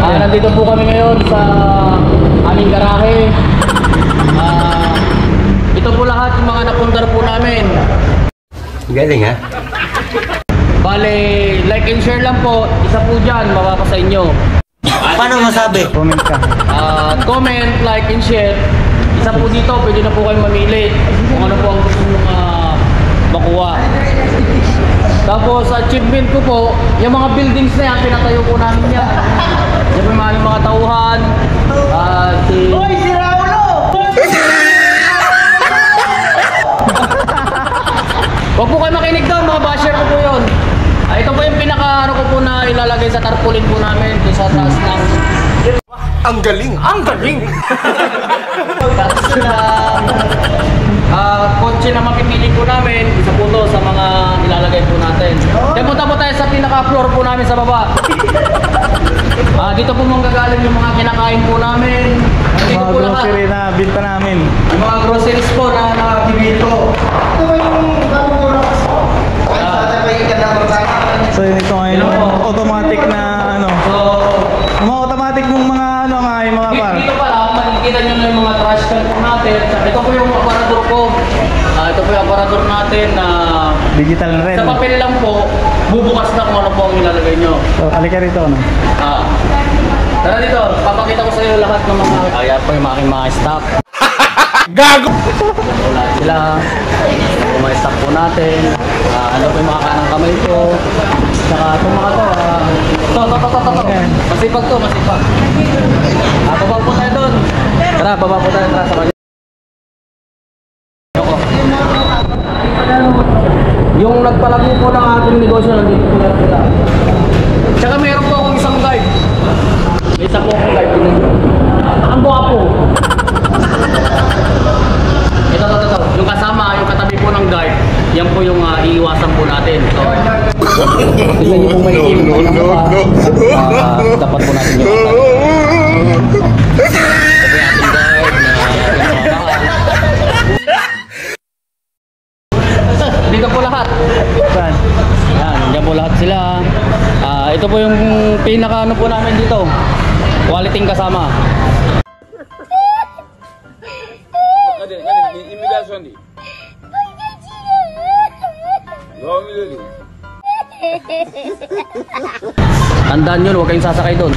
Nandito po kami ngayon sa aming garahe. Ito po lahat yung mga napundar po namin. Galing ha? Bale, like and share lang po. Isa po dyan, mababa sa inyo. Paano masabi? Comment ka. Comment, like and share. Isa po dito, pwede na po kayong mamili kung ano po ang gusto nyo makuha. Tapos achievement ko po, yung mga buildings na yan, pinatayo po namin yan. Yung mga tauhan. Hoy, si Raulo! Huwag po kayo makinig doon, mga basher ko po yun. Ito po yung pinaka ko po na ilalagay sa tarpaulin po namin doon sa taas ng... Ang galing! Ang galing! Tapos kotse na mapipili po namin, isa po to sa mga ilalagay po natin. Then punta po tayo sa pinaka-floor po namin sa baba. Dito po manggagaling yung mga kinakain po namin. Dito Mga po lahat. grocery na binta namin. Yung mga groceries po na nakakibili ko. Ito ba yung kamura kasi? So yun ito ngayon yung automatic na ano. So, Mga automatic mong mga ano nga yung mga par. dito pa lang, makikita nyo na yung mga trash can po natin. Ito po yung aparador ko. Ito po yung aparador natin na Digital na rin. sa papel lang po, bubukas na kung ano po ang ilalagay nyo. So alika rito ano. Tara dito, papakita ko sa iyo lahat ng mga... Ayan po yung aking mga stock. Gago! Lahat sila. Yung mga stock po natin. Ano po yung mga kanang kamay ko. Saka itong mga to. Masipag to, masipag. Baba po tayo doon. Tara, baba po tayo. Tara, sa kanya. Yung nagpalago po ng ating negosyo, nandito po lang sila. Tsaka meron po akong isang guide. May isa po akong guide. Ang buka po. Ito. Yung kasama, yung katabi po ng guide, yan po yung iiwasan po natin. So, tignan nyo pong may dapat po natin yung dito po lahat. Saan? Yan, dyan po lahat sila. Ito po yung pinaka ano po namin dito. Quality kasama. Tandaan yun, huwag kayong sasakay doon.